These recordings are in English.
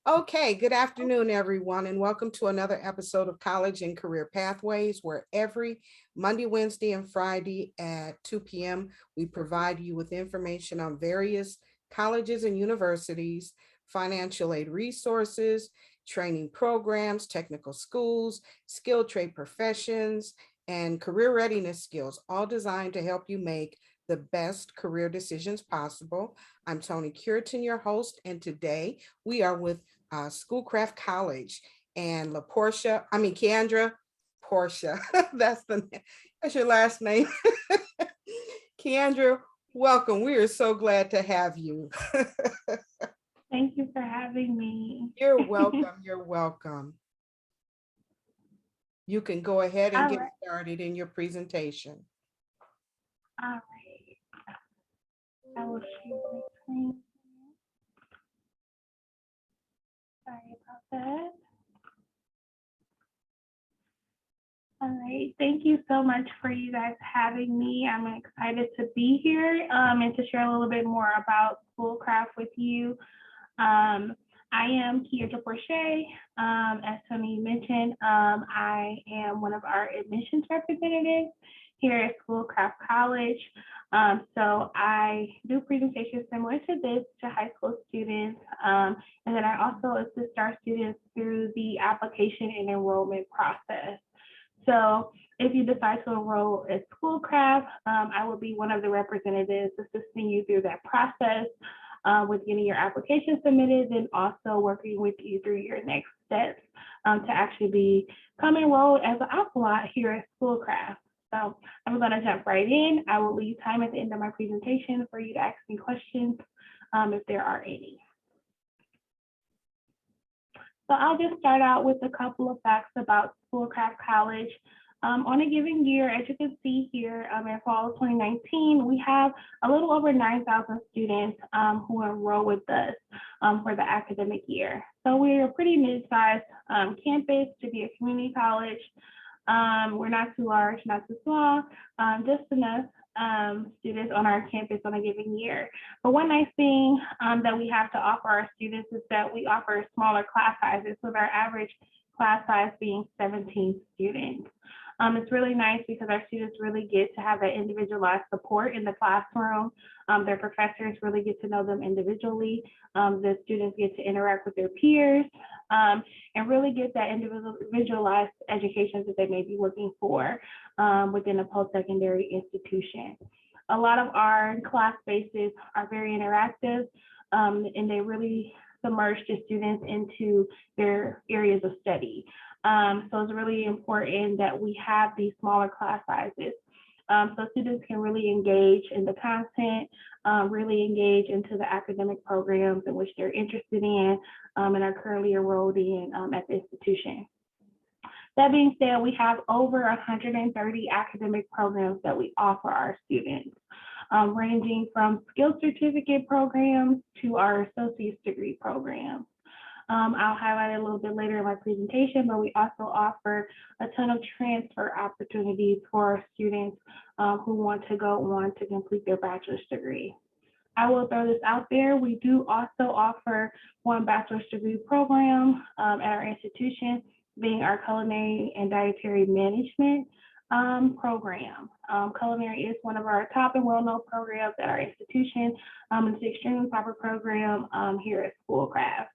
Okay, good afternoon, everyone, and welcome to another episode of College and Career Pathways, where every Monday, Wednesday, and Friday at 2 p.m., we provide you with information on various colleges and universities, financial aid resources, training programs, technical schools, skilled trade professions, and career readiness skills, all designed to help you make the best career decisions possible. I'm Tony Curitin, your host, and today we are with Schoolcraft College and KeAndra, Portia. That's your last name. KeAndra, welcome. We are so glad to have you. Thank you for having me. You're welcome. You're welcome. You can go ahead and All get right. started in your presentation. All right. I will share my screen. Sorry about that. All right. Thank you so much for you guys having me. I'm excited to be here and to share a little bit more about Schoolcraft with you. I am KeAndra Portia. As Tony mentioned, I am one of our admissions representatives here at Schoolcraft College. So I do presentations similar to this to high school students. And then I also assist our students through the application and enrollment process. So if you decide to enroll at Schoolcraft, I will be one of the representatives assisting you through that process with getting your application submitted and also working with you through your next steps to actually become enrolled as an ocelot here at Schoolcraft. So I'm going to jump right in. I will leave time at the end of my presentation for you to ask me questions if there are any. So I'll just start out with a couple of facts about Schoolcraft College. On a given year, as you can see here, in fall of 2019, we have a little over 9,000 students who enroll with us for the academic year. So we're a pretty mid-sized campus to be a community college. We're not too large, not too small, just enough students on our campus on a given year. But one nice thing that we have to offer our students is that we offer smaller class sizes, with our average class size being 17 students. It's really nice because our students really get to have that individualized support in the classroom. Their professors really get to know them individually. The students get to interact with their peers and really get that individualized education that they may be looking for within a post-secondary institution. A lot of our class spaces are very interactive and they really submerge the students into their areas of study. So it's really important that we have these smaller class sizes. So students can really engage in the content, really engage into the academic programs in which they're interested in and are currently enrolled in at the institution. That being said, we have over 130 academic programs that we offer our students, ranging from skilled certificate programs to our associate's degree programs. I'll highlight it a little bit later in my presentation, but we also offer a ton of transfer opportunities for our students who want to go on to complete their bachelor's degree. I will throw this out there. We do also offer one bachelor's degree program at our institution, being our culinary and dietary management program. Culinary is one of our top and well-known programs at our institution. It's an extremely popular program here at Schoolcraft.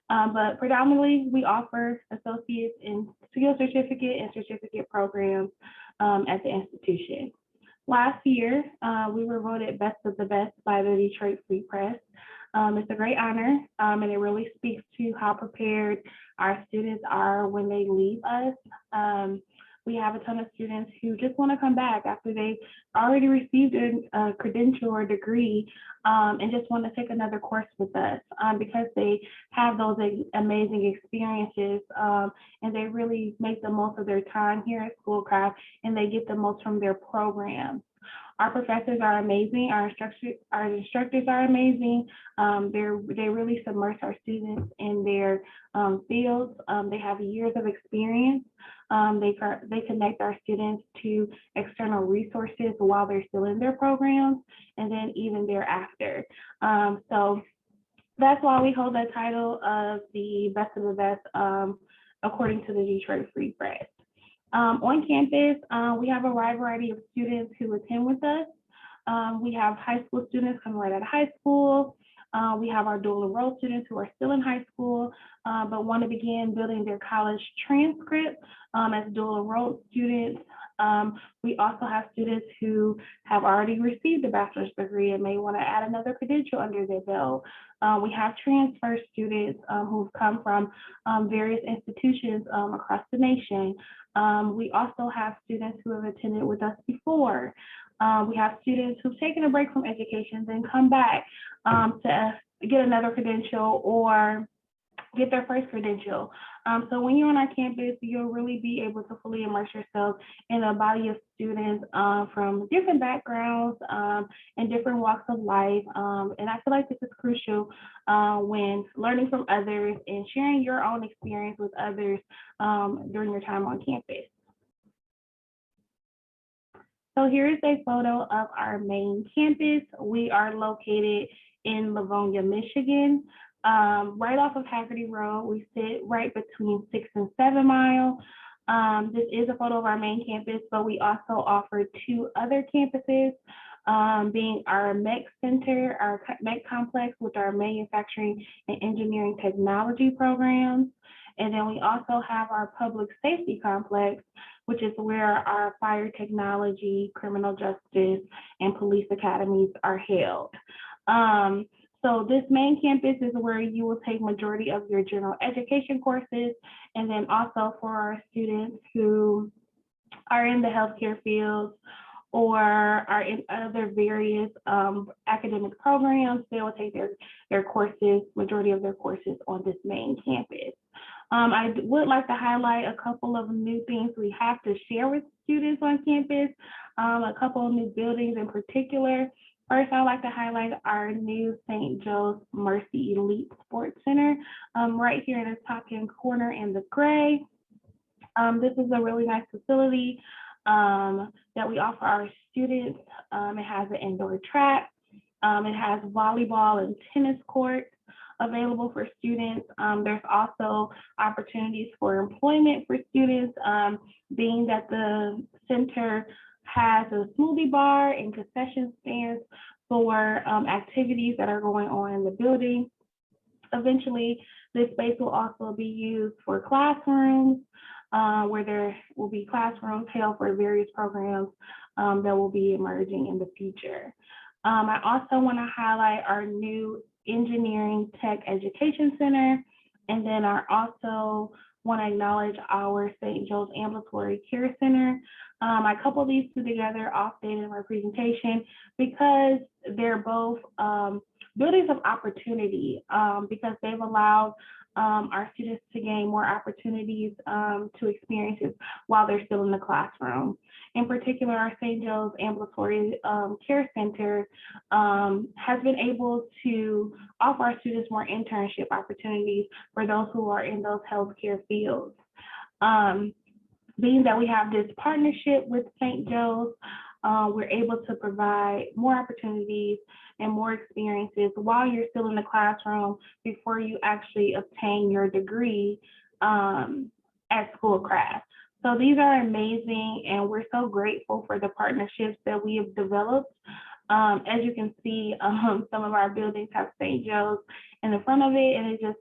But predominantly, we offer associates in skill certificate and certificate programs at the institution. Last year, we were voted Best of the Best by the Detroit Free Press. It's a great honor, and it really speaks to how prepared our students are when they leave us. We have a ton of students who just want to come back after they already received a credential or degree and just want to take another course with us because they have those amazing experiences and they really make the most of their time here at Schoolcraft and they get the most from their programs. Our professors are amazing. Our instructors are amazing. They really submerge our students in their fields. They have years of experience. They connect our students to external resources while they're still in their programs and then even thereafter. So That's why we hold the title of the best of the best, according to the Detroit Free Press. On campus, we have a wide variety of students who attend with us. We have high school students coming right out of high school. We have our dual enrolled students who are still in high school, but want to begin building their college transcript as dual enrolled students. We also have students who have already received a bachelor's degree and may want to add another credential under their belt. We have transfer students who've come from various institutions across the nation. We also have students who have attended with us before. We have students who've taken a break from education, then come back to get another credential or get their first credential. So when you're on our campus, you'll really be able to fully immerse yourself in a body of students from different backgrounds and different walks of life. And I feel like this is crucial when learning from others and sharing your own experience with others during your time on campus. So here is a photo of our main campus. We are located in Livonia, Michigan, right off of Haggerty Road. We sit right between 6 and 7 Mile. This is a photo of our main campus, but we also offer 2 other campuses, being our MEC Center, our MEC complex with our manufacturing and engineering technology programs. And then we also have our public safety complex, which is where our fire technology, criminal justice, and police academies are held. So this main campus is where you will take majority of your general education courses, and then also for our students who are in the healthcare fields or are in other various academic programs, they will take their courses, majority of their courses on this main campus. I would like to highlight a couple of new things we have to share with students on campus, a couple of new buildings in particular. First, I'd like to highlight our new St. Joe's Mercy Elite Sports Center right here in the top hand corner in the gray. This is a really nice facility that we offer our students. It has an indoor track. It has volleyball and tennis courts available for students. There's also opportunities for employment for students, being that the center has a smoothie bar and concession stands for activities that are going on in the building. Eventually, this space will also be used for classrooms, where there will be classrooms held for various programs that will be emerging in the future. I also want to highlight our new Engineering Tech Education Center, and then I also want to acknowledge our St. Joe's Ambulatory Care Center. I couple these two together often in my presentation because they're both buildings of opportunity, because they've allowed our students to gain more opportunities to experiences while they're still in the classroom. In particular, our St. Joe's Ambulatory Care Center has been able to offer our students more internship opportunities for those who are in those healthcare fields. Being that we have this partnership with St. Joe's, we're able to provide more opportunities and more experiences while you're still in the classroom before you actually obtain your degree at Schoolcraft. So these are amazing, and we're so grateful for the partnerships that we have developed. As you can see, some of our buildings have St. Joe's in the front of it, and it just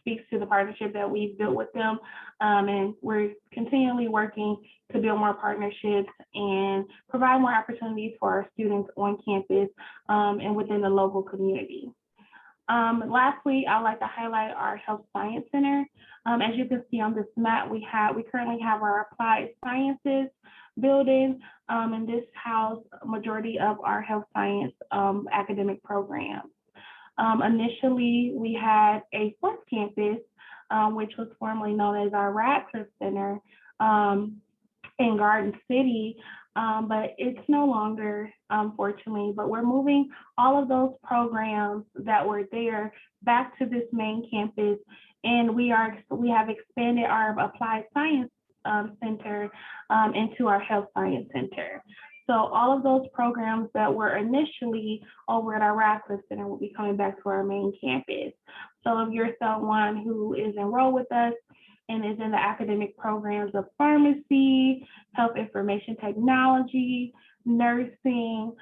speaks to the partnership that we've built with them. And we're continually working to build more partnerships and provide more opportunities for our students on campus and within the local community. Lastly, I'd like to highlight our Health Science Center. As you can see on this map, we currently have our Applied Sciences building, and this houses a majority of our health science academic programs. Initially, we had a fourth campus, which was formerly known as our Radcliffe Center in Garden City, but it's no longer, unfortunately, but we're moving all of those programs that were there back to this main campus, and we have expanded our Applied Science Center into our Health Science Center. So all of those programs that were initially over at our Radcliffe Center will be coming back to our main campus. So if you're someone who is enrolled with us and is in the academic programs of pharmacy, health information technology, nursing,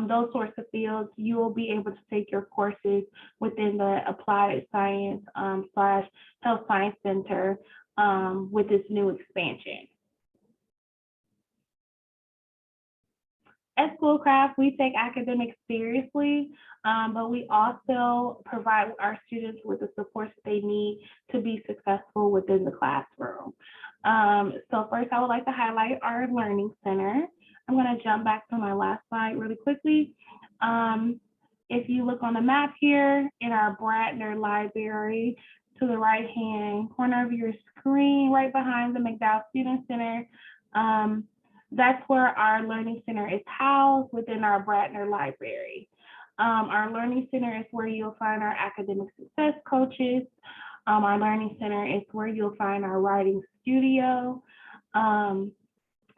those sorts of fields, you will be able to take your courses within the Applied Science slash Health Science Center with this new expansion. At Schoolcraft, we take academics seriously, but we also provide our students with the support that they need to be successful within the classroom. So first, I would like to highlight our Learning Center. I'm going to jump back to my last slide really quickly. If you look on the map here in our Bradner Library, to the right-hand corner of your screen, right behind the McDowell Student Center, that's where our Learning Center is housed within our Bradner Library. Our Learning Center is where you'll find our academic success coaches. Our Learning Center is where you'll find our writing studio.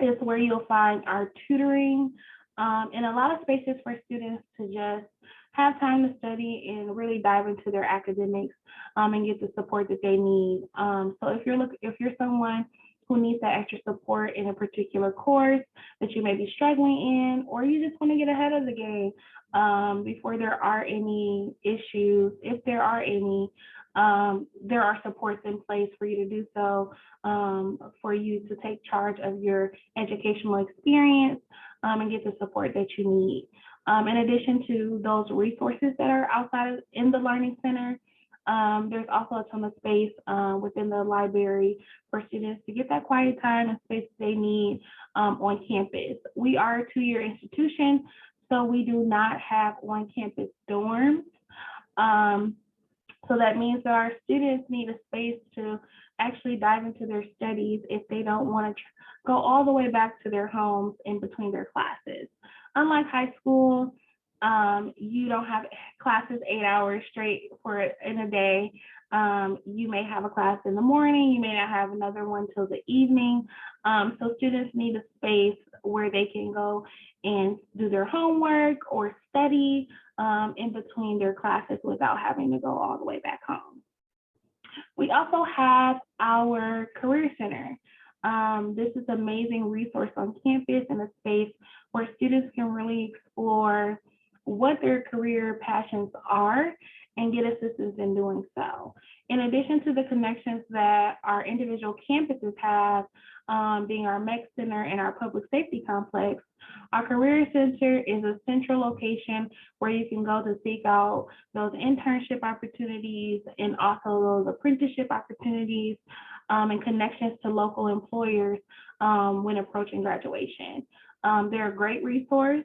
It's where you'll find our tutoring, and a lot of spaces for students to just have time to study and really dive into their academics and get the support that they need. So if you're someone who needs that extra support in a particular course that you may be struggling in, or you just want to get ahead of the game before there are any issues, if there are any, there are supports in place for you to do so, for you to take charge of your educational experience and get the support that you need. In addition to those resources that are outside in the Learning Center, there's also a ton of space within the library for students to get that quiet time and space they need on campus. We are a two-year institution, so we do not have on-campus dorms. So that means that our students need a space to actually dive into their studies if they don't want to go all the way back to their homes in between their classes. Unlike high school, you don't have classes 8 hours straight in a day. You may have a class in the morning, you may not have another one till the evening. So students need a space where they can go and do their homework or study in between their classes without having to go all the way back home. We also have our Career Center. This is an amazing resource on campus and a space where students can really explore what their career passions are and get assistance in doing so. In addition to the connections that our individual campuses have, being our MEC Center and our Public Safety Complex, our Career Center is a central location where you can go to seek out those internship opportunities and also those apprenticeship opportunities and connections to local employers when approaching graduation. They're a great resource.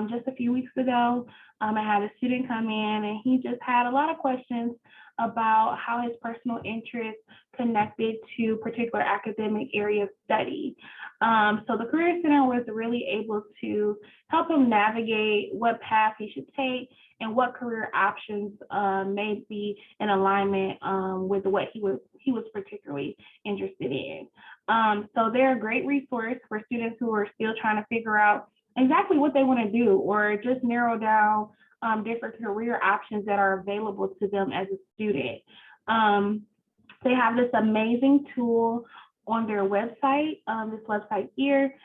Just a few weeks ago, I had a student come in and he just had a lot of questions about how his personal interests connected to particular academic area of study. So the Career Center was really able to help him navigate what path he should take and what career options may be in alignment with what he was particularly interested in. So they're a great resource for students who are still trying to figure out exactly what they want to do or just narrow down different career options that are available to them as a student. They have this amazing tool on their website, this website here,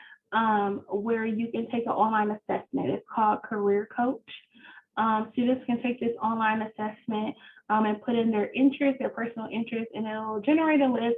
where you can take an online assessment. It's called Career Coach. Students can take this online assessment and put in their interest, their personal interest, and it'll generate a list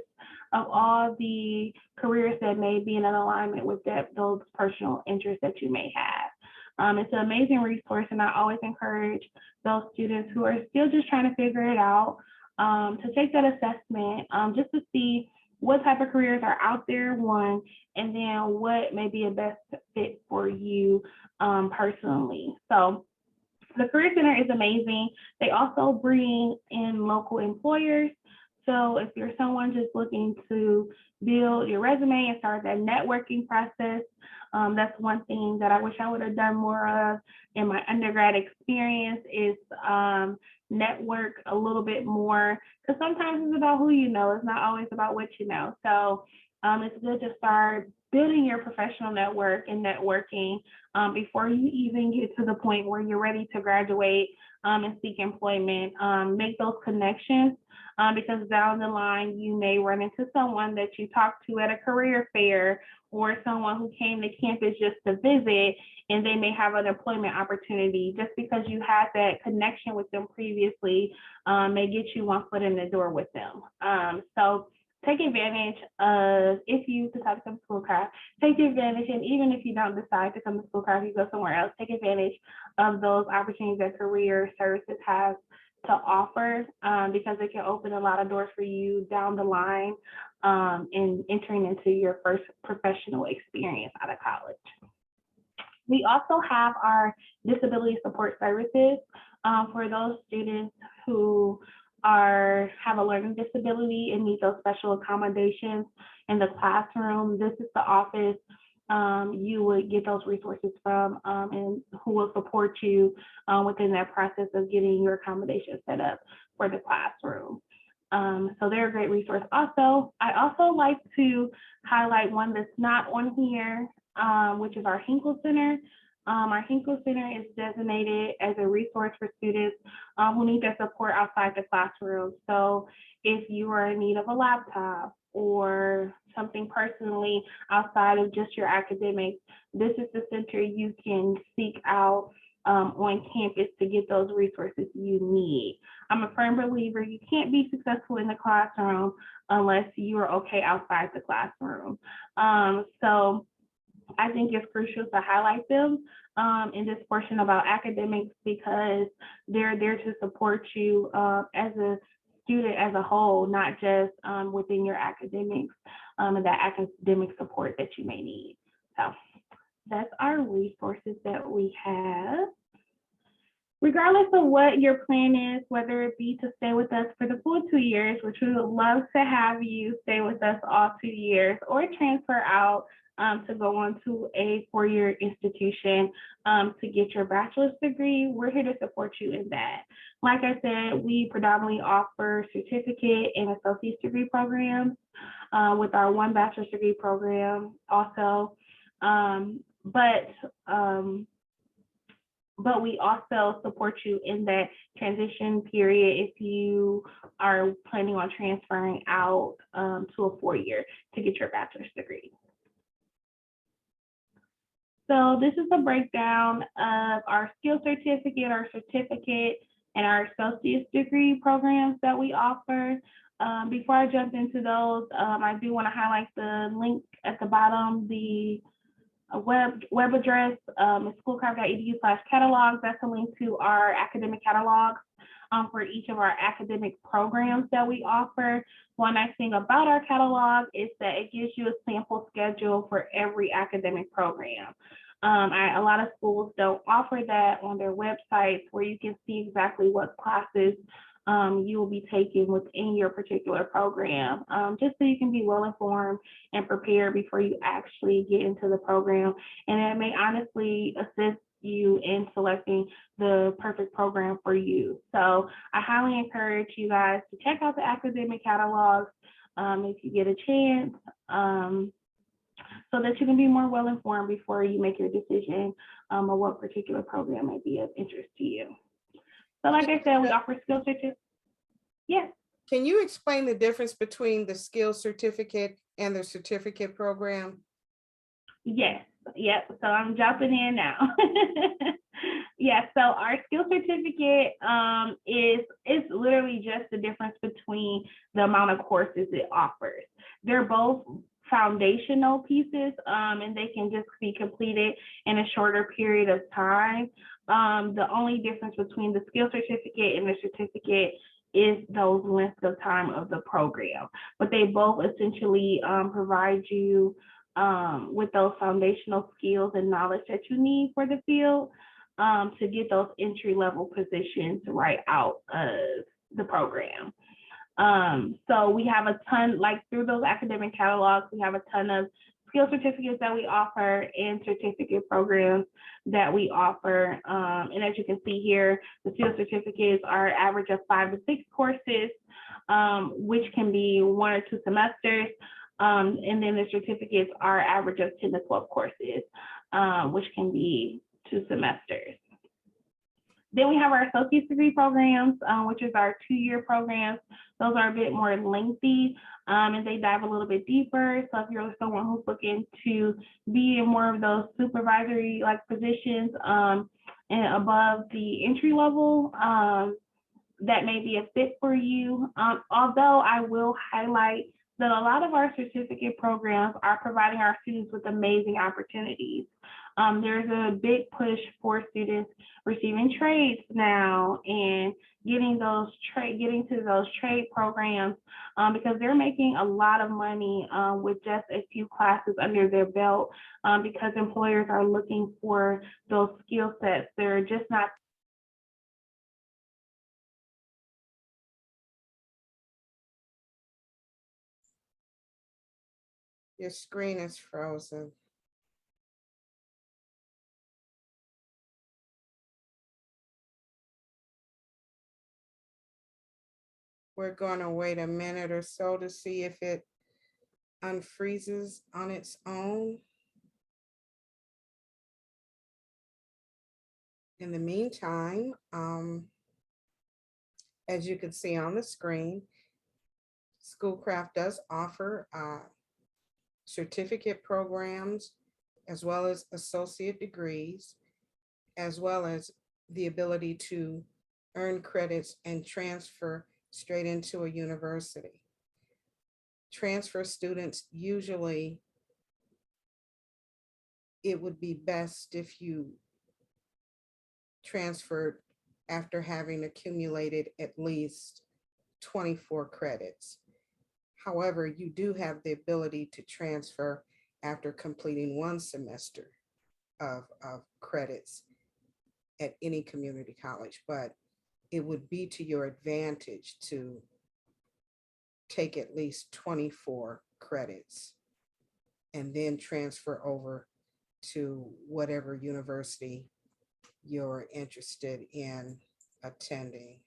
of all the careers that may be in an alignment with those personal interests that you may have. It's an amazing resource, and I always encourage those students who are still just trying to figure it out to take that assessment just to see what type of careers are out there, one, and then what may be a best fit for you personally. So the Career Center is amazing. They also bring in local employers. So if you're someone just looking to build your resume and start that networking process, that's one thing that I wish I would have done more of in my undergrad experience is network a little bit more, because sometimes it's about who you know. It's not always about what you know. So it's good to start building your professional network and networking before you even get to the point where you're ready to graduate and seek employment. Make those connections because down the line you may run into someone that you talked to at a career fair or someone who came to campus just to visit, and they may have an employment opportunity. Just because you had that connection with them previously may get you one foot in the door with them. So take advantage of, if you decide to come to Schoolcraft, take advantage, and even if you don't decide to come to Schoolcraft, you go somewhere else, take advantage of those opportunities that career services have to offer because it can open a lot of doors for you down the line in entering into your first professional experience out of college. We also have our disability support services for those students who have a learning disability and need those special accommodations in the classroom. This is the office you would get those resources from and who will support you within that process of getting your accommodation set up for the classroom. So they're a great resource. Also, I also like to highlight one that's not on here, which is our Hinkle Center. Our Hinkle Center is designated as a resource for students who need their support outside the classroom. So if you are in need of a laptop or something personally outside of just your academics, this is the center you can seek out on campus to get those resources you need. I'm a firm believer you can't be successful in the classroom unless you are okay outside the classroom. So I think it's crucial to highlight them in this portion about academics because they're there to support you as a student as a whole, not just within your academics and that academic support that you may need. So that's our resources that we have. Regardless of what your plan is, whether it be to stay with us for the full 2 years, which we would love to have you stay with us all 2 years, or transfer out to go on to a 4-year institution to get your bachelor's degree, we're here to support you in that. Like I said, we predominantly offer certificate and associate's degree programs with our one bachelor's degree program also. But we also support you in that transition period if you are planning on transferring out to a 4-year to get your bachelor's degree. So this is a breakdown of our skill certificate, our certificate, and our associate's degree programs that we offer. Before I jump into those, I do want to highlight the link at the bottom, the web address is schoolcraft.edu/catalogs. That's a link to our academic catalogs for each of our academic programs that we offer. One nice thing about our catalog is that it gives you a sample schedule for every academic program. A lot of schools don't offer that on their websites where you can see exactly what classes you will be taking within your particular program, just so you can be well informed and prepared before you actually get into the program. And it may honestly assist you in selecting the perfect program for you. So I highly encourage you guys to check out the academic catalogs if you get a chance, so that you can be more well informed before you make your decision on what particular program might be of interest to you. So like I said, we offer skill certificate. Yes. Can you explain the difference between the skill certificate and the certificate program? Yes. Yep. So I'm jumping in now. Yeah. So our skill certificate is literally just the difference between the amount of courses it offers. They're both foundational pieces and they can just be completed in a shorter period of time. The only difference between the skill certificate and the certificate is those lengths of time of the program, but they both essentially provide you with those foundational skills and knowledge that you need for the field to get those entry-level positions right out of the program. So we have a ton, like through those academic catalogs, we have a ton of skill certificates that we offer and certificate programs that we offer. And as you can see here, the skill certificates are an average of 5 to 6 courses, which can be 1 or 2 semesters. And then the certificates are average of 10 to 12 courses, which can be 2 semesters. Then we have our associate's degree programs, which is our 2-year programs. Those are a bit more lengthy, and they dive a little bit deeper. So if you're someone who's looking to be in more of those supervisory like positions and above the entry level, that may be a fit for you. Although I will highlight that a lot of our certificate programs are providing our students with amazing opportunities. There's a big push for students receiving trades now and getting to those trade programs because they're making a lot of money with just a few classes under their belt because employers are looking for those skill sets. They're just not. Your screen is frozen. We're going to wait a minute or so to see if it unfreezes on its own. In the meantime, as you can see on the screen, Schoolcraft does offer certificate programs as well as associate degrees, as well as the ability to earn credits and transfer straight into a university. Transfer students, usually it would be best if you transferred after having accumulated at least 24 credits. However, you do have the ability to transfer after completing 1 semester of credits at any community college, but it would be to your advantage to take at least 24 credits and then transfer over to whatever university you're interested in attending.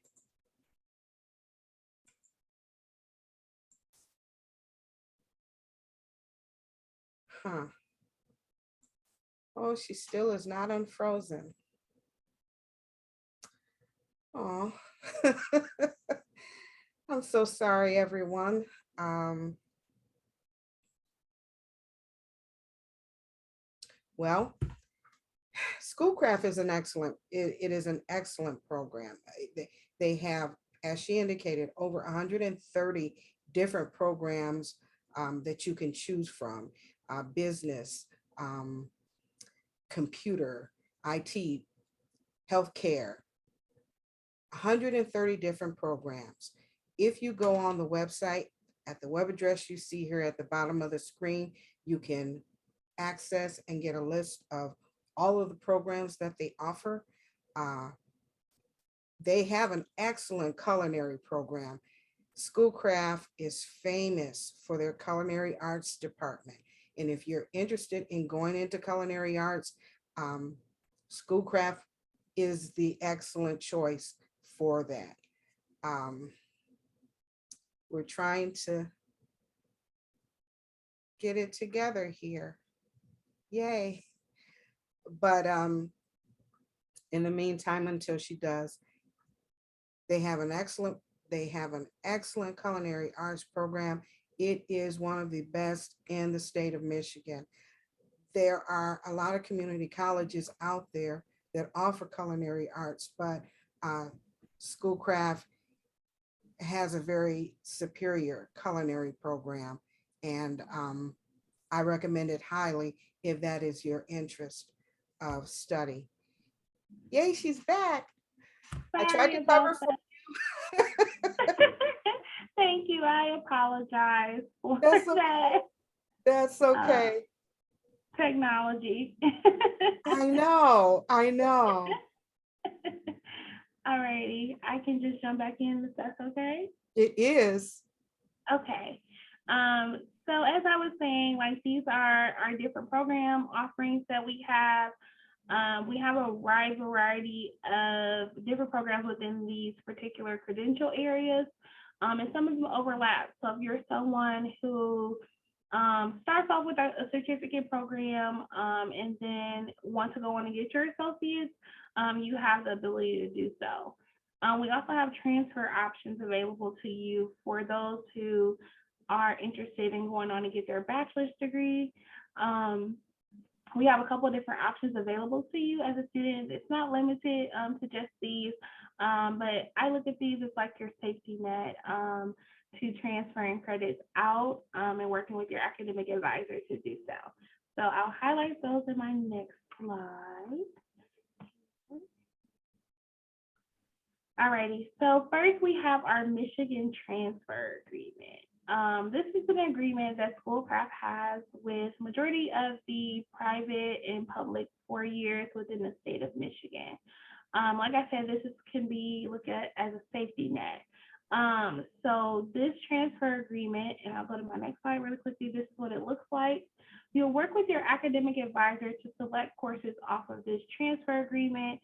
Huh. Oh, she still is not unfrozen. Oh, I'm so sorry, everyone. Well, Schoolcraft is an excellent, it is an excellent program. They have, as she indicated, over 130 different programs that you can choose from, business, computer, IT, healthcare, 130 different programs. If you go on the website, at the web address you see here at the bottom of the screen, you can access and get a list of all of the programs that they offer. They have an excellent culinary program. Schoolcraft is famous for their culinary arts department. And if you're interested in going into culinary arts, Schoolcraft is the excellent choice for that. We're trying to get it together here. Yay. But in the meantime, until she does, they have an excellent culinary arts program. It is one of the best in the state of Michigan. There are a lot of community colleges out there that offer culinary arts, but Schoolcraft has a very superior culinary program, and I recommend it highly if that is your interest of study. Yay, she's back. I tried to cover for you. Thank you. I apologize for That's that. okay. That's okay. Technology. I know. Alrighty, I can just jump back in if that's okay. It is. Okay. So as I was saying, like these are our different program offerings that we have. We have a wide variety of different programs within these particular credential areas, and some of them overlap. So if you're someone who Starts off with a certificate program, and then want to go on and get your associates, you have the ability to do so. We also have transfer options available to you for those who are interested in going on and get their bachelor's degree. We have a couple of different options available to you as a student. It's not limited to just these, but I look at these as like your safety net to transferring credits out and working with your academic advisor to do so. So I'll highlight those in my next slide. Alrighty, so first we have our Michigan Transfer Agreement. This is an agreement that Schoolcraft has with majority of the private and public 4 years within the state of Michigan. Like I said, can be looked at as a safety net. So this transfer agreement, and I'll go to my next slide really quickly, this is what it looks like. You'll work with your academic advisor to select courses off of this transfer agreement.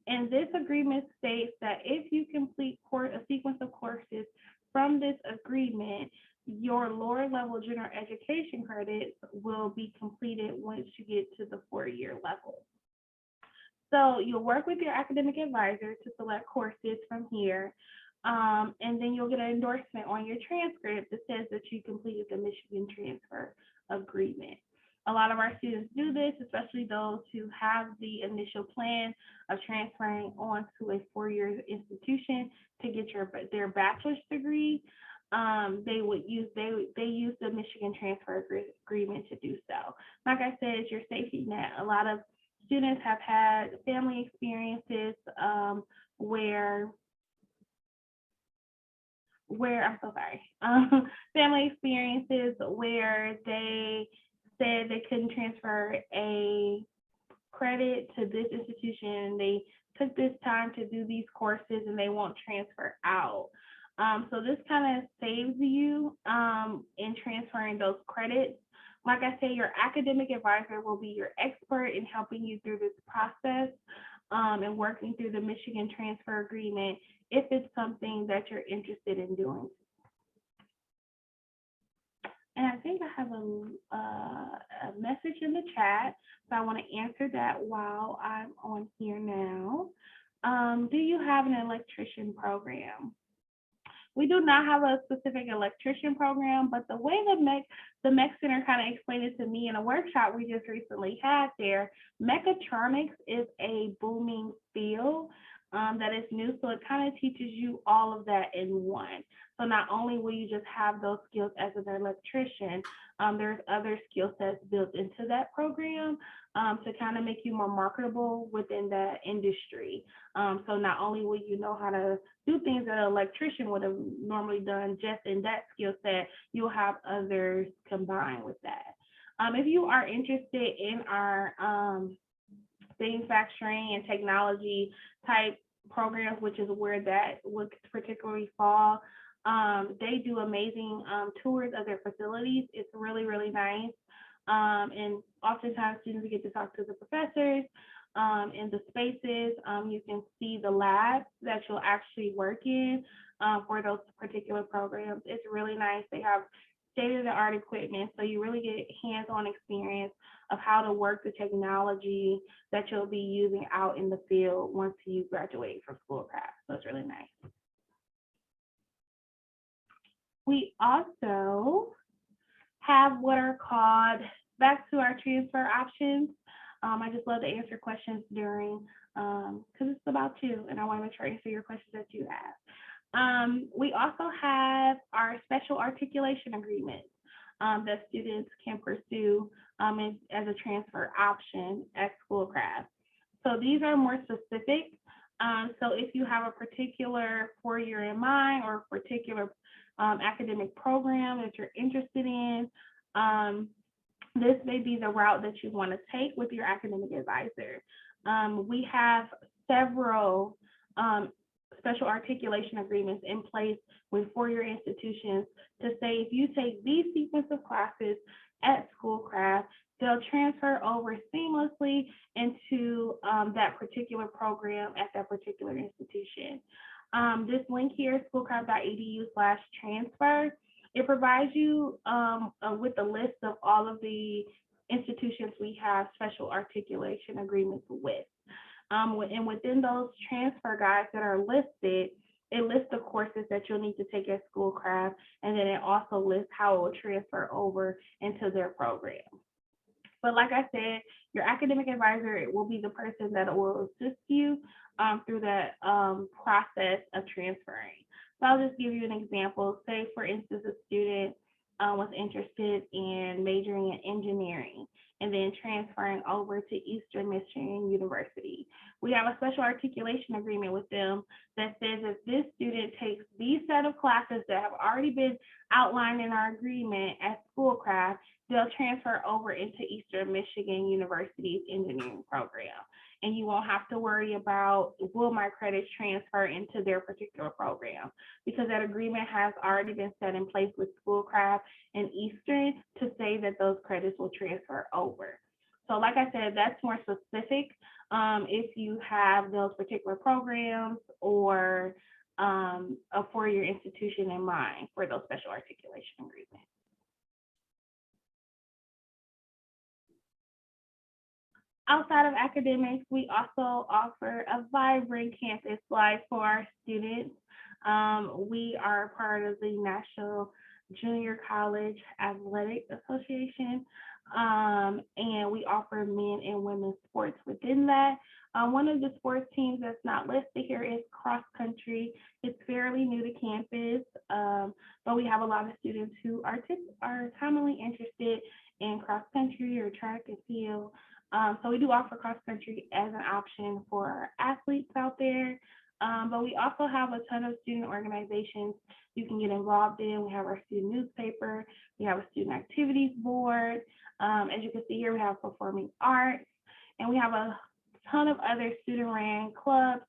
And this agreement states that if you complete a sequence of courses from this agreement, your lower level general education credits will be completed once you get to the 4-year level. So you'll work with your academic advisor to select courses from here. And then you'll get an endorsement on your transcript that says that you completed the Michigan Transfer Agreement. A lot of our students do this, especially those who have the initial plan of transferring on to a 4-year institution to get their bachelor's degree. They use the Michigan Transfer Agreement to do so. Like I said, it's your safety net. A lot of students have had family experiences family experiences where they said they couldn't transfer a credit to this institution. They took this time to do these courses and they won't transfer out. So this kind of saves you in transferring those credits. Like I say, your academic advisor will be your expert in helping you through this process and working through the Michigan Transfer Agreement if it's something that you're interested in doing. And I think I have a message in the chat, so I want to answer that while I'm on here now. Do you have an electrician program? We do not have a specific electrician program, but the way the MEC Center kind of explained it to me in a workshop we just recently had there, mechatronics is a booming field that is new, so it kind of teaches you all of that in one. So not only will you just have those skills as an electrician, there's other skill sets built into that program to kind of make you more marketable within that industry. So not only will you know how to do things that an electrician would have normally done just in that skill set, you'll have others combined with that. If you are interested in our manufacturing and technology type programs, which is where that would particularly fall, they do amazing tours of their facilities. It's really, really nice. And oftentimes students get to talk to the professors in the spaces. You can see the labs that you'll actually work in for those particular programs. It's really nice. They have state-of-the-art equipment, so you really get hands-on experience of how to work the technology that you'll be using out in the field once you graduate from Schoolcraft. So it's really nice. We also have what are called, back to our transfer options. I just love to answer questions during, because it's about you, and I want to make sure I answer your questions that you have. We also have our special articulation agreements that students can pursue as a transfer option at Schoolcraft. So these are more specific. So if you have a particular 4-year in mind or a particular academic program that you're interested in, this may be the route that you want to take with your academic advisor. We have several special articulation agreements in place with 4-year institutions to say if you take these sequence of classes at Schoolcraft, they'll transfer over seamlessly into that particular program at that particular institution. This link here, schoolcraft.edu/transfer, It provides you with a list of all of the institutions we have special articulation agreements with. And within those transfer guides that are listed, it lists the courses that you'll need to take at Schoolcraft, and then it also lists how it will transfer over into their program. But like I said, your academic advisor will be the person that will assist you through that process of transferring. So I'll just give you an example. Say, for instance, a student was interested in majoring in engineering and then transferring over to Eastern Michigan University. We have a special articulation agreement with them that says if this student takes these set of classes that have already been outlined in our agreement at Schoolcraft, they'll transfer over into Eastern Michigan University's engineering program. And you won't have to worry about, will my credits transfer into their particular program? Because that agreement has already been set in place with Schoolcraft and Eastern to say that those credits will transfer over. So like I said, that's more specific if you have those particular programs or a four-year institution in mind for those special articulation agreements. Outside of academics, we also offer a vibrant campus life for our students. We are part of the National Junior College Athletic Association, and we offer men and women's sports within that. One of the sports teams that's not listed here is cross country. It's fairly new to campus, but we have a lot of students who are commonly interested in cross country or track and field. So we do offer cross country as an option for athletes out there. But we also have a ton of student organizations you can get involved in. We have our student newspaper, we have a student activities board. As you can see here, we have performing arts, and we have a ton of other student-ran clubs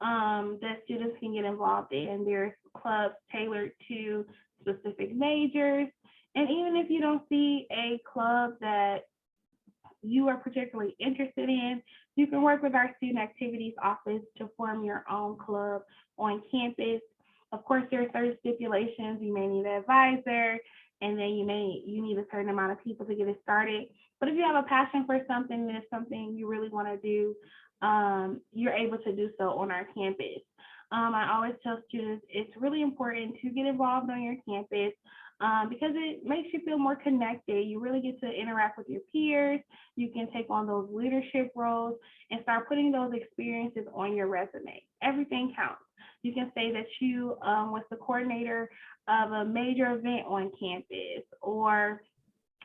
that students can get involved in. There's clubs tailored to specific majors. And even if you don't see a club that you are particularly interested in, you can work with our student activities office to form your own club on campus. Of course, there are certain stipulations. You may need an advisor, and then you need a certain amount of people to get it started. But if you have a passion for something and it's something you really want to do, you're able to do so on our campus. I always tell students it's really important to get involved on your campus because it makes you feel more connected. You really get to interact with your peers. You can take on those leadership roles and start putting those experiences on your resume. Everything counts. You can say that you was the coordinator of a major event on campus, or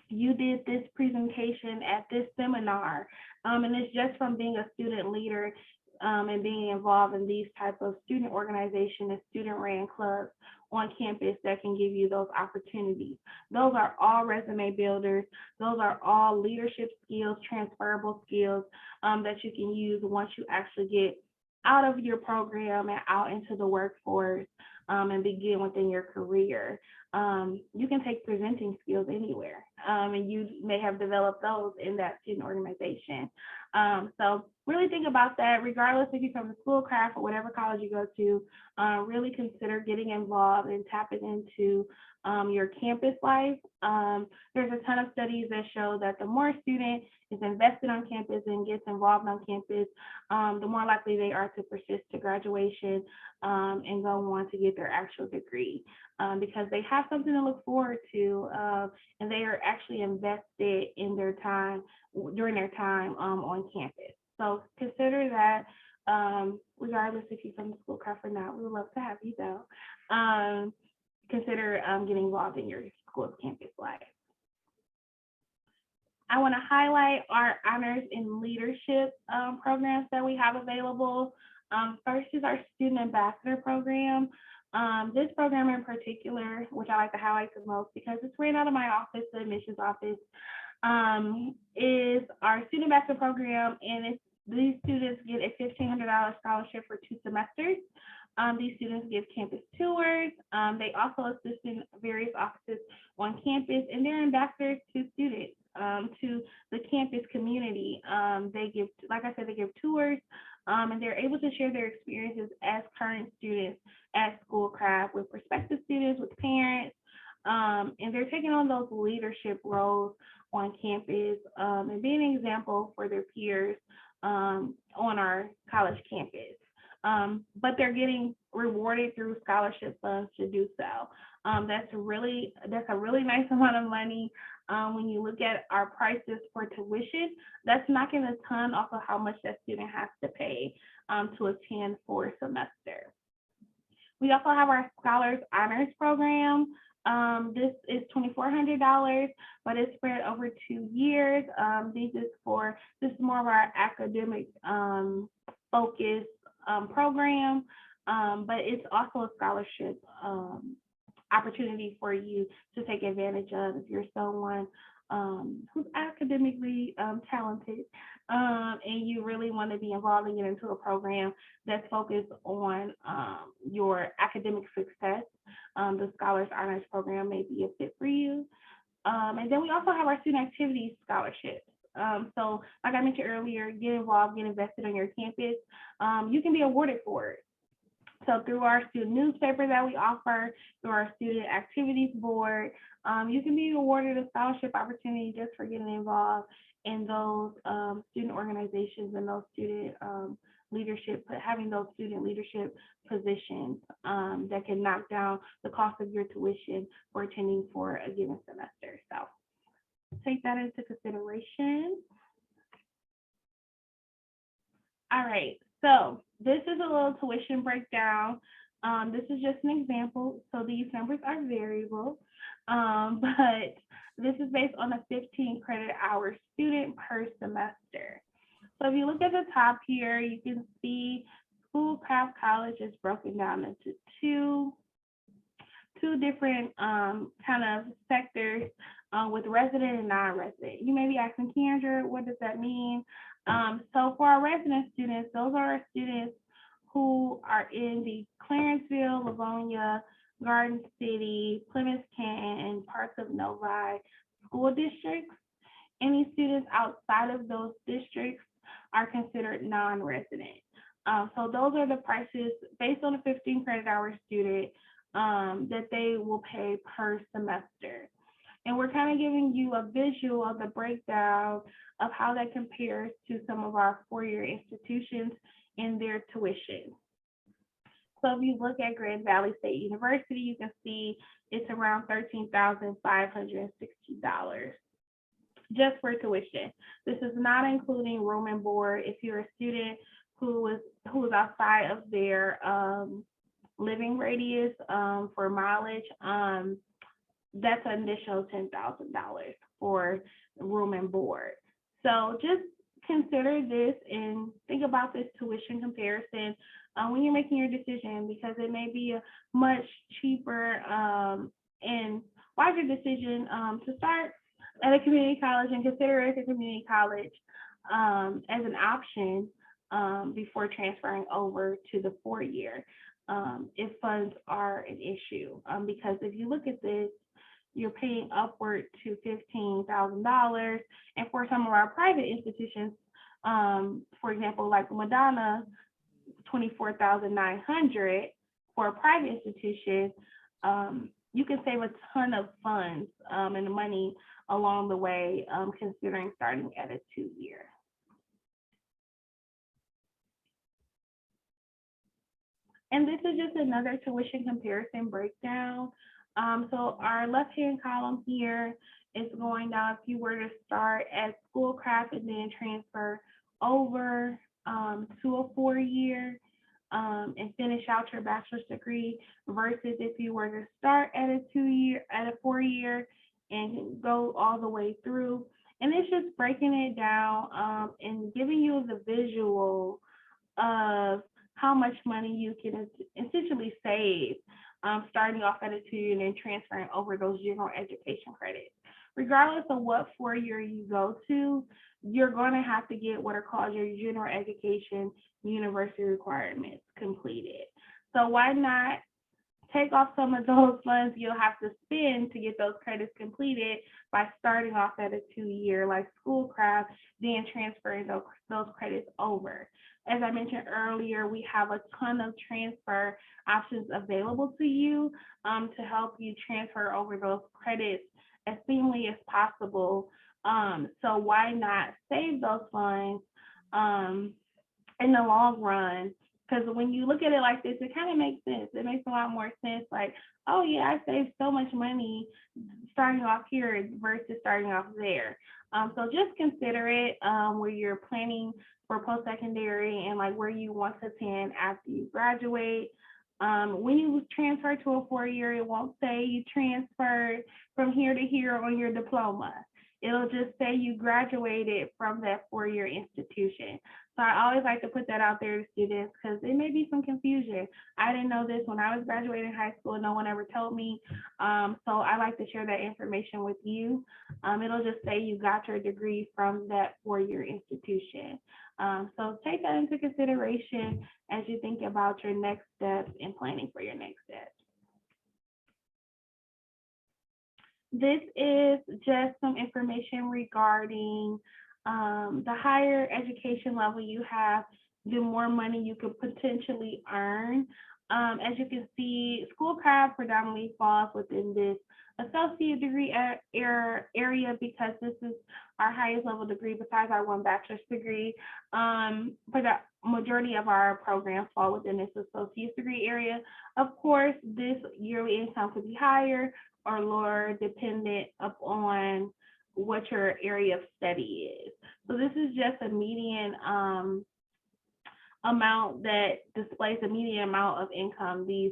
you did this presentation at this seminar. And it's just from being a student leader and being involved in these type of student organization and student-ran clubs on campus that can give you those opportunities. Those are all resume builders. Those are all leadership skills, transferable skills that you can use once you actually get out of your program and out into the workforce and begin within your career. You can take presenting skills anywhere, and you may have developed those in that student organization. So really think about that, regardless if you're from the Schoolcraft or whatever college you go to, really consider getting involved and tapping into your campus life. There's a ton of studies that show that the more a student is invested on campus and gets involved on campus, the more likely they are to persist to graduation and go on to get their actual degree because they have something to look forward to and they are actually invested in their time during their time on campus. So consider that regardless if you're from the Schoolcraft or not, we would love to have you though. Consider getting involved in your school's campus life. I want to highlight our honors in leadership programs that we have available. First is our student ambassador program. This program in particular, which I like to highlight the most because it's ran out of my office, the admissions office, is our student ambassador program, and these students get a $1,500 scholarship for 2 semesters. These students give campus tours. They also assist in various offices on campus, and they're ambassadors to students, to the campus community. They give, like I said, they give tours, and they're able to share their experiences as current students at Schoolcraft with prospective students, with parents, And they're taking on those leadership roles on campus and being an example for their peers on our college campus. But they're getting rewarded through scholarship funds to do so. That's a really nice amount of money. When you look at our prices for tuition, that's knocking a ton off of how much that student has to pay to attend for a semester. We also have our Scholars Honors Program. This is $2,400, but it's spread over 2 years. This is more of our academic focus program, but it's also a scholarship opportunity for you to take advantage of if you're someone who's academically talented and you really want to be involved and get into a program that's focused on your academic success. The Scholars Honors Program may be a fit for you. And then we also have our student activities scholarships. So like I mentioned earlier, get involved, get invested on your campus. You can be awarded for it. So through our student newspaper that we offer, through our student activities board, you can be awarded a scholarship opportunity just for getting involved in those student organizations and those student leadership, having those student leadership positions that can knock down the cost of your tuition for attending for a given semester. So take that into consideration. All right, so this is a little tuition breakdown. This is just an example, so these numbers are variable, but this is based on a 15 credit hour student per semester. So if you look at the top here, you can see Schoolcraft College is broken down into two different kind of sectors with resident and non-resident. You may be asking, KeAndra, what does that mean? So for our resident students, those are our students who are in the Clarenceville, Livonia, Garden City, Plymouth, Canton, and parts of Novi school districts. Any students outside of those districts are considered non-resident. So those are the prices based on a 15 credit hour student that they will pay per semester. And we're kind of giving you a visual of the breakdown of how that compares to some of our four-year institutions in their tuition. So if you look at Grand Valley State University, you can see it's around $13,560 just for tuition. This is not including room and board. If you're a student who is outside of their living radius for mileage, that's an additional $10,000 for room and board. So just consider this and think about this tuition comparison when you're making your decision, because it may be a much cheaper and wiser decision to start at a community college and consider it as a community college as an option before transferring over to the 4-year if funds are an issue. Because if you look at this, you're paying upward to $15,000. And for some of our private institutions, for example, like Madonna, $24,900 for a private institution, you can save a ton of funds and money along the way, considering starting at a 2-year. And this is just another tuition comparison breakdown. So our left-hand column here is going down if you were to start at Schoolcraft and then transfer over to a 4-year and finish out your bachelor's degree, versus if you were to start at a 4-year and go all the way through. And it's just breaking it down and giving you the visual of how much money you can essentially save starting off at a 2-year and then transferring over those general education credits. Regardless of what 4-year you go to, you're going to have to get what are called your general education university requirements completed. So why not take off some of those funds you'll have to spend to get those credits completed by starting off at a 2-year like Schoolcraft, then transferring those credits over. as I mentioned earlier, we have a ton of transfer options available to you to help you transfer over those credits as seamlessly as possible. So why not save those funds in the long run? Because when you look at it like this, it kind of makes sense. It makes a lot more sense. Like, oh yeah, I saved so much money starting off here versus starting off there. So just consider it where you're planning for post-secondary and like where you want to attend after you graduate. When you transfer to a 4-year, it won't say you transferred from here to here on your diploma. It'll just say you graduated from that 4-year institution. So I always like to put that out there to students because there may be some confusion. I didn't know this when I was graduating high school. No one ever told me. So I like to share that information with you. It'll just say you got your degree from that 4-year institution. So take that into consideration as you think about your next steps and planning for your next steps. This is just some information regarding the higher education level you have, the more money you could potentially earn. As you can see, Schoolcraft predominantly falls within this associate degree area because this is our highest level degree besides our one bachelor's degree. But the majority of our programs fall within this associate degree area. Of course, this yearly income could be higher or lower dependent upon what your area of study is. So this is just a median amount that displays the median amount of income these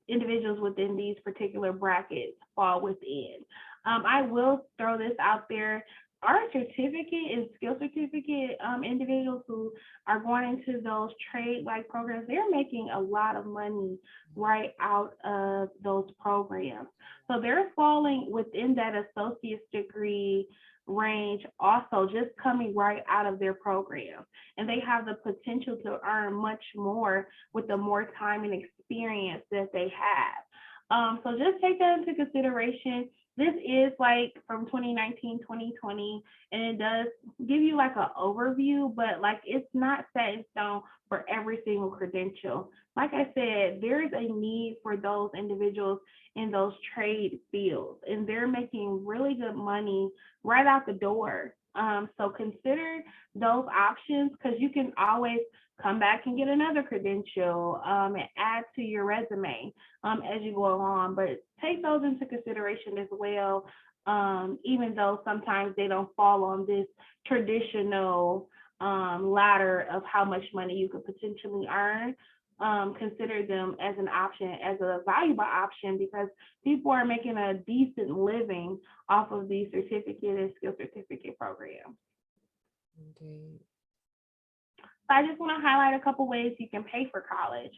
individuals within these particular brackets fall within. I will throw this out there. Our certificate and skill certificate individuals who are going into those trade-like programs, they're making a lot of money right out of those programs. So they're falling within that associate's degree range also, just coming right out of their program. And they have the potential to earn much more with the more time and experience that they have. So just take that into consideration. This is like from 2019, 2020, and it does give you like an overview, but like it's not set in stone for every single credential. Like I said, there is a need for those individuals in those trade fields, and they're making really good money right out the door. So consider those options because you can always come back and get another credential and add to your resume as you go along. But take those into consideration as well, even though sometimes they don't fall on this traditional ladder of how much money you could potentially earn. Consider them as an option, as a valuable option, because people are making a decent living off of these certificate and skill certificate programs. Indeed. I just want to highlight a couple ways you can pay for college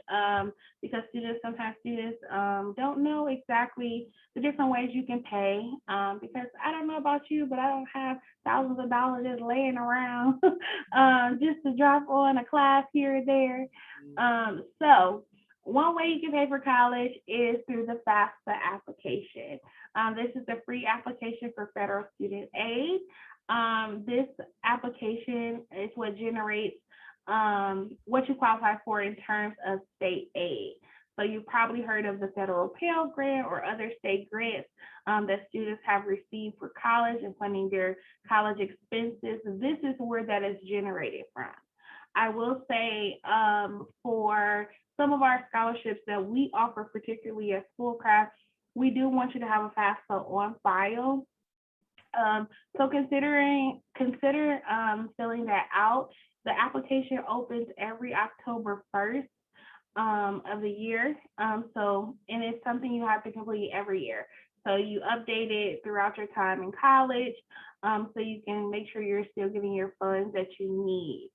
because sometimes students don't know exactly the different ways you can pay because I don't know about you, but I don't have thousands of dollars just laying around just to drop on a class here or there. So one way you can pay for college is through the FAFSA application. This is the free application for federal student aid. This application is what generates what you qualify for in terms of state aid. So you've probably heard of the federal Pell Grant or other state grants that students have received for college and funding their college expenses. This is where that is generated from. I will say for some of our scholarships that we offer, particularly at Schoolcraft, we do want you to have a FAFSA on file. So consider filling that out. The application opens every October 1st of the year. And it's something you have to complete every year. So you update it throughout your time in college so you can make sure you're still getting your funds that you need.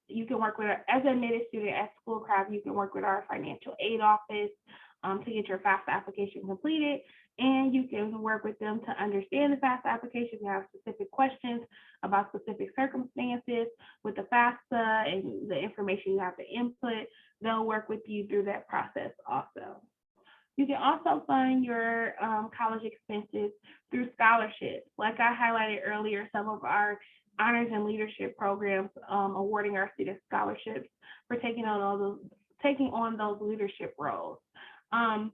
You can work with, as an admitted student at Schoolcraft, you can work with our financial aid office to get your FAFSA application completed. And you can work with them to understand the FAFSA application. If you have specific questions about specific circumstances with the FAFSA and the information you have to input, they'll work with you through that process also. You can also fund your college expenses through scholarships. Like I highlighted earlier, some of our honors and leadership programs, awarding our students scholarships for taking on those leadership roles. Um,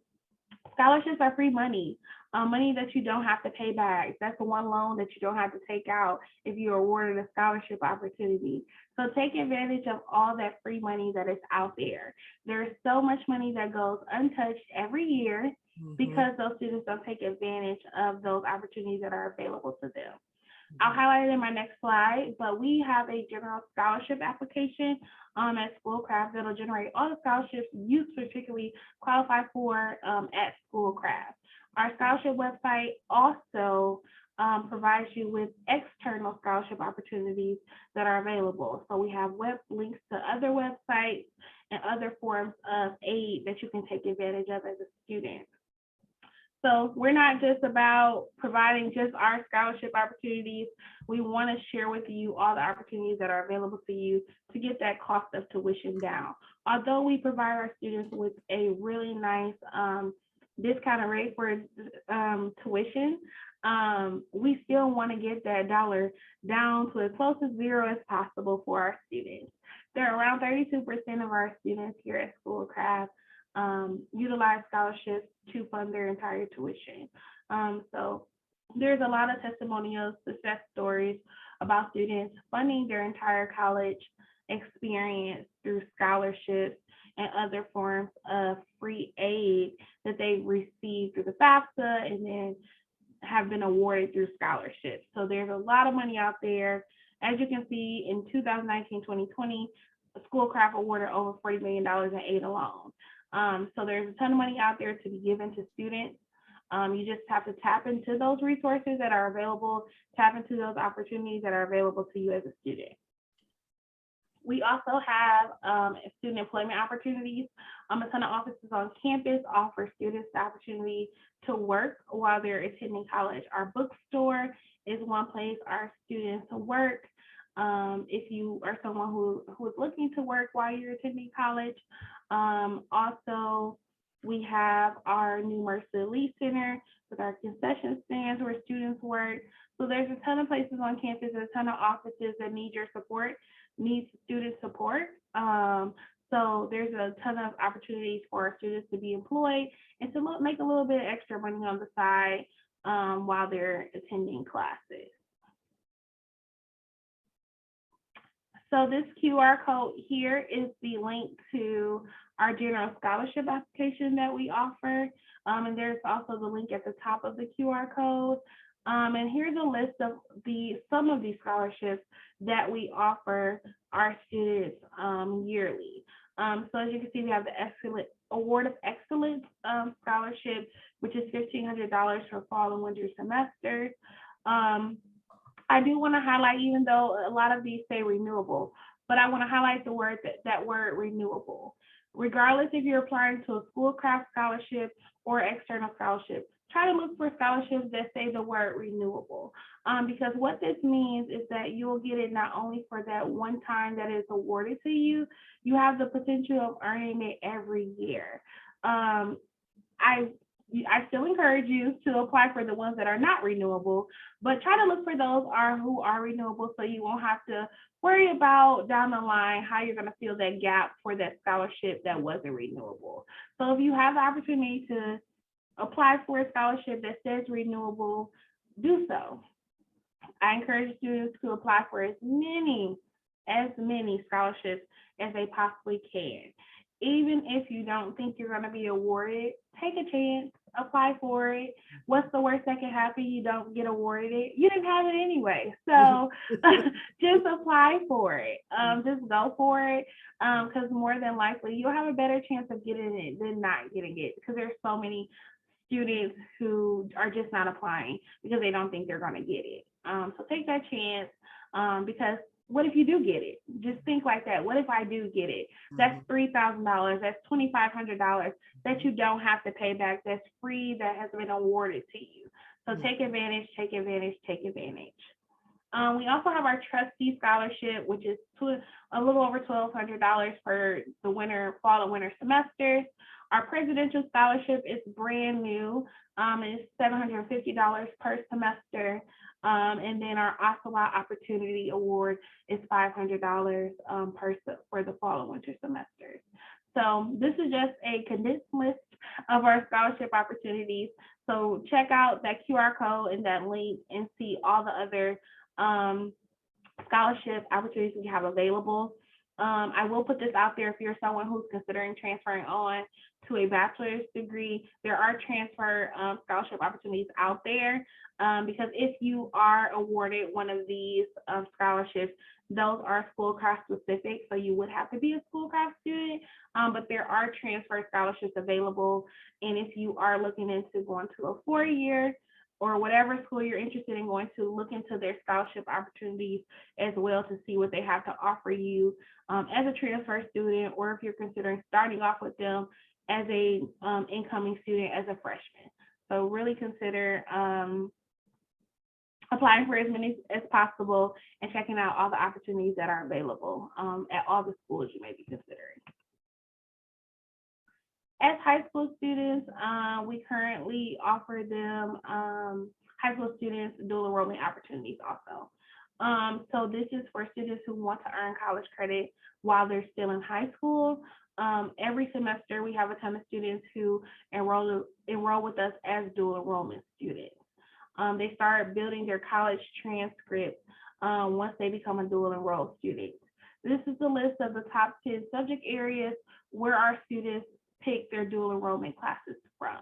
Scholarships are free money, money that you don't have to pay back. That's the one loan that you don't have to take out if you're awarded a scholarship opportunity. So take advantage of all that free money that is out there. There's so much money that goes untouched every year because those students don't take advantage of those opportunities that are available to them. I'll highlight it in my next slide, but we have a general scholarship application at Schoolcraft that'll generate all the scholarships you particularly qualify for at Schoolcraft. Our scholarship website also provides you with external scholarship opportunities that are available. So we have web links to other websites and other forms of aid that you can take advantage of as a student. So we're not just about providing just our scholarship opportunities. We want to share with you all the opportunities that are available to you to get that cost of tuition down. Although we provide our students with a really nice discounted rate for tuition, we still want to get that dollar down to as close to zero as possible for our students. There are around 32% of our students here at Schoolcraft utilize scholarships to fund their entire tuition. So there's a lot of testimonials, success stories about students funding their entire college experience through scholarships and other forms of free aid that they received through the FAFSA and then have been awarded through scholarships. So there's a lot of money out there. As you can see, in 2019-2020, Schoolcraft awarded over $40 million in aid alone. So there's a ton of money out there to be given to students. You just have to tap into those resources that are available, tap into those opportunities that are available to you as a student. We also have student employment opportunities. A ton of offices on campus offer students the opportunity to work while they're attending college. Our bookstore is one place our students work. If you are someone who is looking to work while you're attending college. Also, we have our new Mercer Elite Center with our concession stands where students work. So there's a ton of places on campus, a ton of offices that need your support, need student support. So there's a ton of opportunities for our students to be employed and to make a little bit of extra money on the side while they're attending classes. So this QR code here is the link to our general scholarship application that we offer. And there's also the link at the top of the QR code. And here's a list of some of these scholarships that we offer our students yearly. So as you can see, we have the Award of Excellence Scholarship, which is $1,500 for fall and winter semesters. I do want to highlight, even though a lot of these say renewable, but I want to highlight the word that word renewable. Regardless if you're applying to a Schoolcraft scholarship or external scholarship, try to look for scholarships that say the word renewable, because what this means is that you'll get it not only for that one time that is awarded to you, you have the potential of earning it every year. I still encourage you to apply for the ones that are not renewable, but try to look for those who are renewable so you won't have to worry about down the line how you're going to fill that gap for that scholarship that wasn't renewable. So if you have the opportunity to apply for a scholarship that says renewable, do so. I encourage students to apply for as many scholarships as they possibly can. Even if you don't think you're going to be awarded, take a chance, apply for it. What's the worst that can happen? You don't get awarded it. You didn't have it anyway. So just apply for it. Just go for it, because more than likely you'll have a better chance of getting it than not getting it, because there's so many students who are just not applying because they don't think they're going to get it. So take that chance, because what if you do get it? Just think like that. What if I do get it? That's $3,000. That's $2,500 that you don't have to pay back. That's free, that has been awarded to you. So take advantage, take advantage, take advantage. We also have our trustee scholarship, which is a little over $1,200 for the fall and winter semesters. Our presidential scholarship is brand new. is $750 per semester. And then our OSAWA Opportunity Award is $500 for the fall and winter semesters. So this is just a condensed list of our scholarship opportunities. So check out that QR code and that link and see all the other scholarship opportunities we have available. I will put this out there if you're someone who's considering transferring on to a bachelor's degree. There are transfer scholarship opportunities out there because if you are awarded one of these scholarships, those are Schoolcraft specific, so you would have to be a Schoolcraft student, but there are transfer scholarships available. And if you are looking into going to a 4-year or whatever school you're interested in going to, look into their scholarship opportunities as well to see what they have to offer you as a transfer student, or if you're considering starting off with them as a incoming student as a freshman. So really consider applying for as many as possible and checking out all the opportunities that are available at all the schools you may be considering. As high school students, we currently offer them high school students dual enrollment opportunities also. So this is for students who want to earn college credit while they're still in high school. Every semester, we have a ton of students who enroll with us as dual enrollment students. They start building their college transcript once they become a dual enrolled student. This is the list of the top 10 subject areas where our students pick their dual enrollment classes from.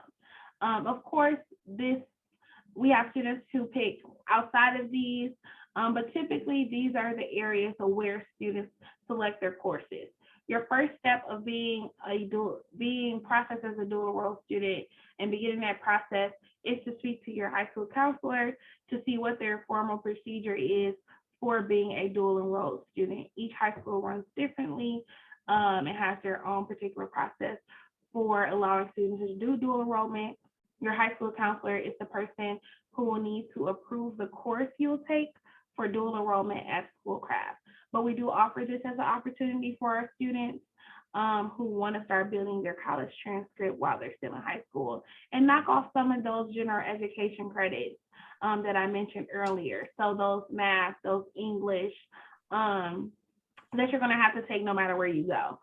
Of course, we have students who pick outside of these, but typically these are the areas of where students select their courses. Your first step of being processed as a dual enrolled student and beginning that process is to speak to your high school counselor to see what their formal procedure is for being a dual enrolled student. Each high school runs differently and has their own particular process for allowing students to do dual enrollment. Your high school counselor is the person who will need to approve the course you'll take for dual enrollment at Schoolcraft. But we do offer this as an opportunity for our students who want to start building their college transcript while they're still in high school and knock off some of those general education credits that I mentioned earlier. So those math, those English that you're going to have to take no matter where you go.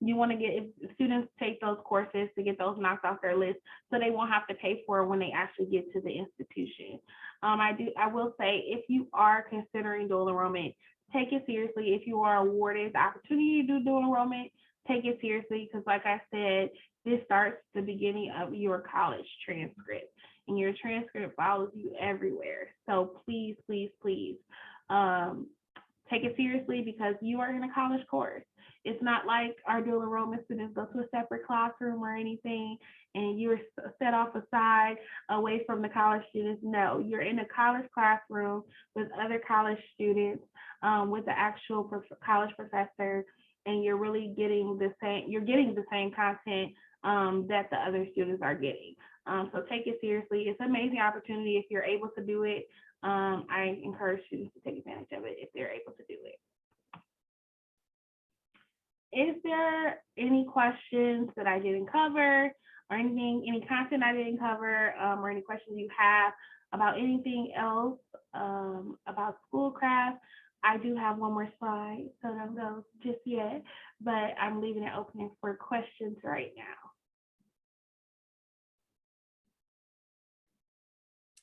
You want to if students take those courses to get those knocked off their list so they won't have to pay for it when they actually get to the institution. I will say, if you are considering dual enrollment, take it seriously. If you are awarded the opportunity to do dual enrollment, take it seriously because, like I said, this starts the beginning of your college transcript, and your transcript follows you everywhere. So please, please, please take it seriously because you are in a college course. It's not like our dual enrollment students go to a separate classroom or anything and you're set off aside away from the college students. No, you're in a college classroom with other college students, with the actual college professor, and you're really getting the same content that the other students are getting. So take it seriously. It's an amazing opportunity if you're able to do it. I encourage students to take advantage of it if they're able to do it. Is there any questions that I didn't cover or any content I didn't cover, or any questions you have about anything else about Schoolcraft? I do have one more slide, so don't go just yet, but I'm leaving it open for questions right now.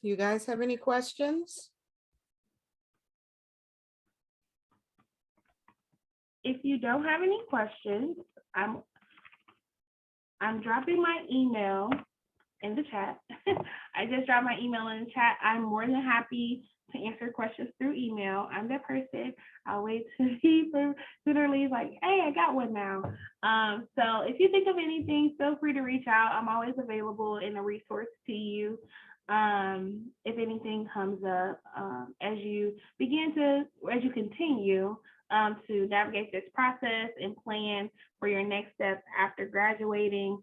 You guys have any questions? If you don't have any questions, I'm dropping my email in the chat. I just dropped my email in the chat. I'm more than happy to answer questions through email. I'm that person. I'll wait to see for literally like, hey, I got one now. So if you think of anything, feel free to reach out. I'm always available and a resource to you. If anything comes up as you continue to navigate this process and plan for your next steps after graduating,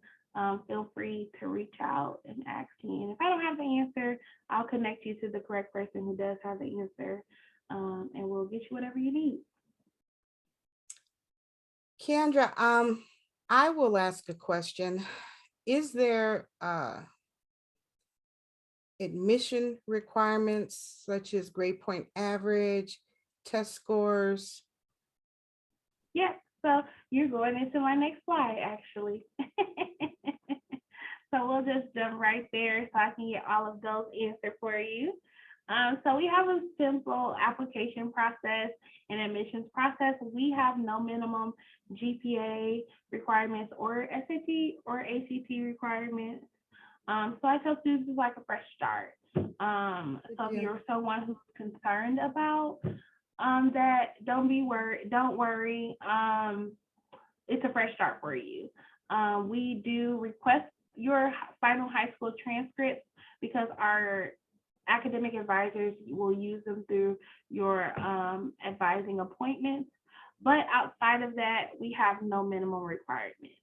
feel free to reach out and ask me. And if I don't have the answer, I'll connect you to the correct person who does have the answer, and we'll get you whatever you need. KeAndra, I will ask a question. Is there admission requirements such as grade point average, test scores. Yes, so you're going into my next slide, actually. So we'll just jump right there so I can get all of those answered for you. So we have a simple application process and admissions process. We have no minimum GPA requirements or SAT or ACT requirements. So I tell students it's like a fresh start. So if you're someone who's concerned about that, don't worry. It's a fresh start for you. We do request your final high school transcripts because our academic advisors will use them through your advising appointments. But outside of that, we have no minimum requirements.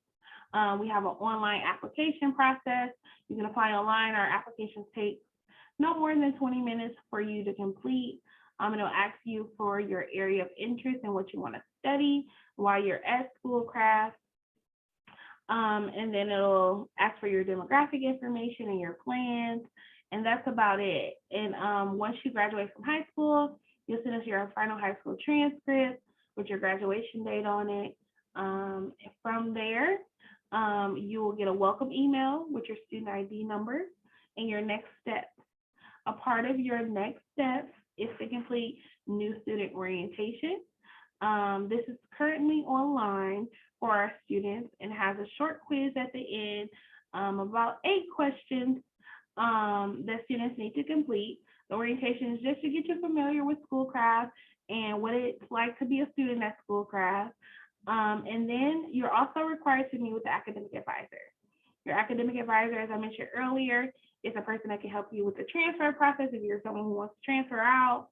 We have an online application process. You can apply online. Our applications take no more than 20 minutes for you to complete. It'll ask you for your area of interest and what you want to study while you're at Schoolcraft. And then it'll ask for your demographic information and your plans. And that's about it. And once you graduate from high school, you'll send us your final high school transcript with your graduation date on it. From there, you will get a welcome email with your student ID number and your next steps. A part of your next steps is to complete new student orientation. This is currently online for our students and has a short quiz at the end, about 8 questions that students need to complete. The orientation is just to get you familiar with Schoolcraft and what it's like to be a student at Schoolcraft. And then you're also required to meet with the academic advisor. Your academic advisor, as I mentioned earlier, is a person that can help you with the transfer process if you're someone who wants to transfer out,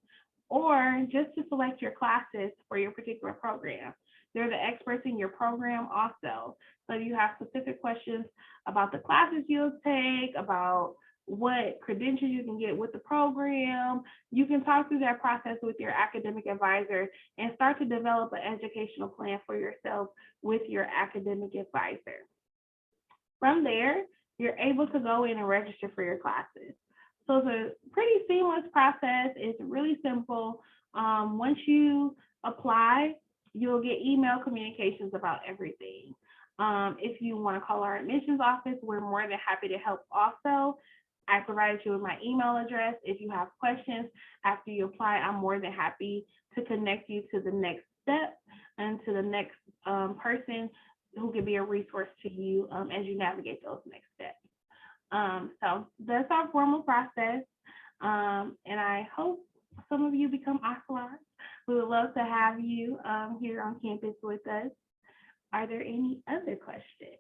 or just to select your classes for your particular program. They're the experts in your program also. So if you have specific questions about the classes you'll take, about what credentials you can get with the program, you can talk through that process with your academic advisor and start to develop an educational plan for yourself with your academic advisor. From there, you're able to go in and register for your classes. So it's a pretty seamless process. It's really simple. Once you apply, you'll get email communications about everything. If you want to call our admissions office, we're more than happy to help also. I provided you with my email address. If you have questions after you apply, I'm more than happy to connect you to the next step and to the next person who can be a resource to you as you navigate those next steps. So that's our formal process. And I hope some of you become ocelot. We would love to have you here on campus with us. Are there any other questions?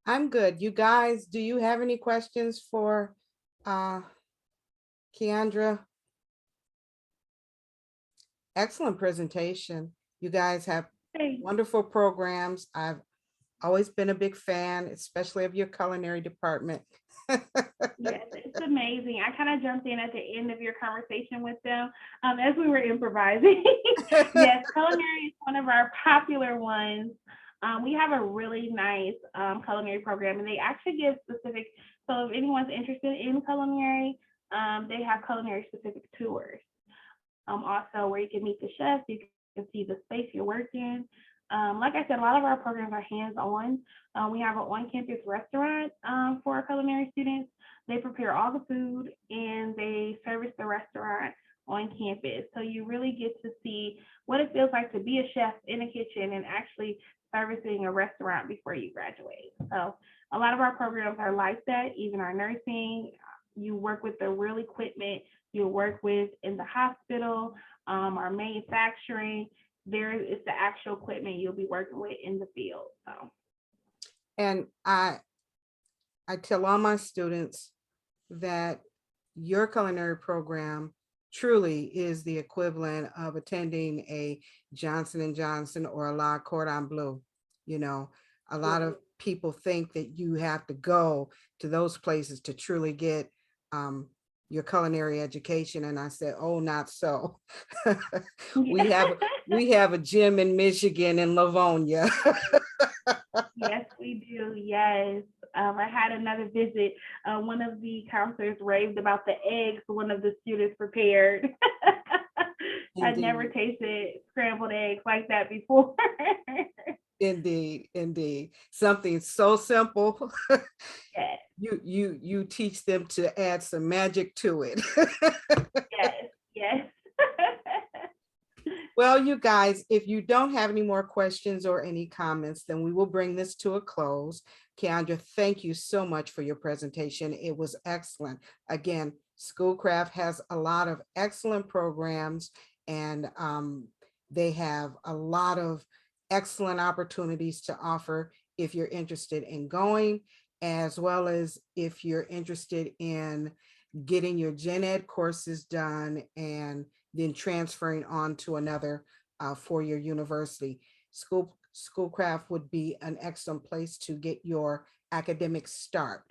I'm good. You guys, do you have any questions for KeAndra? Excellent presentation. You guys have wonderful programs. I've always been a big fan, especially of your culinary department. Yes, it's amazing. I kind of jumped in at the end of your conversation with them as we were improvising. Yes, culinary is one of our popular ones. We have a really nice culinary program, and they actually give specific, so if anyone's interested in culinary, they have culinary specific tours. Also where you can meet the chefs, you can see the space you work in. Like I said, a lot of our programs are hands-on. We have an on-campus restaurant for our culinary students. They prepare all the food and they service the restaurant on campus. So you really get to see what it feels like to be a chef in a kitchen and actually servicing a restaurant before you graduate. So a lot of our programs are like that, even our nursing. You work with the real equipment you work with in the hospital, our manufacturing. There is the actual equipment you'll be working with in the field. So. And I tell all my students that your culinary program truly is the equivalent of attending a Johnson & Johnson or a La Cordon Bleu. You know, a lot of people think that you have to go to those places to truly get your culinary education. And I said, oh, not so. We have a gym in Michigan in Livonia. Yes, we do. Yes. I had another visit. One of the counselors raved about the eggs one of the students prepared. I'd never Indeed, tasted scrambled eggs like that before. indeed, indeed. Something so simple. Yes, You teach them to add some magic to it. yes, yes. Well, you guys, if you don't have any more questions or any comments, then we will bring this to a close. KeAndra, thank you so much for your presentation. It was excellent. Again, Schoolcraft has a lot of excellent programs, and they have a lot of excellent opportunities to offer if you're interested in going, as well as if you're interested in getting your gen ed courses done and then transferring on to another four-year university. Schoolcraft would be an excellent place to get your academic start.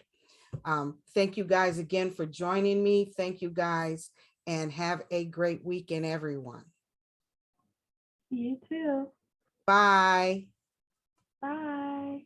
Thank you guys again for joining me. Thank you guys, and have a great weekend, everyone. You too. Bye. Bye.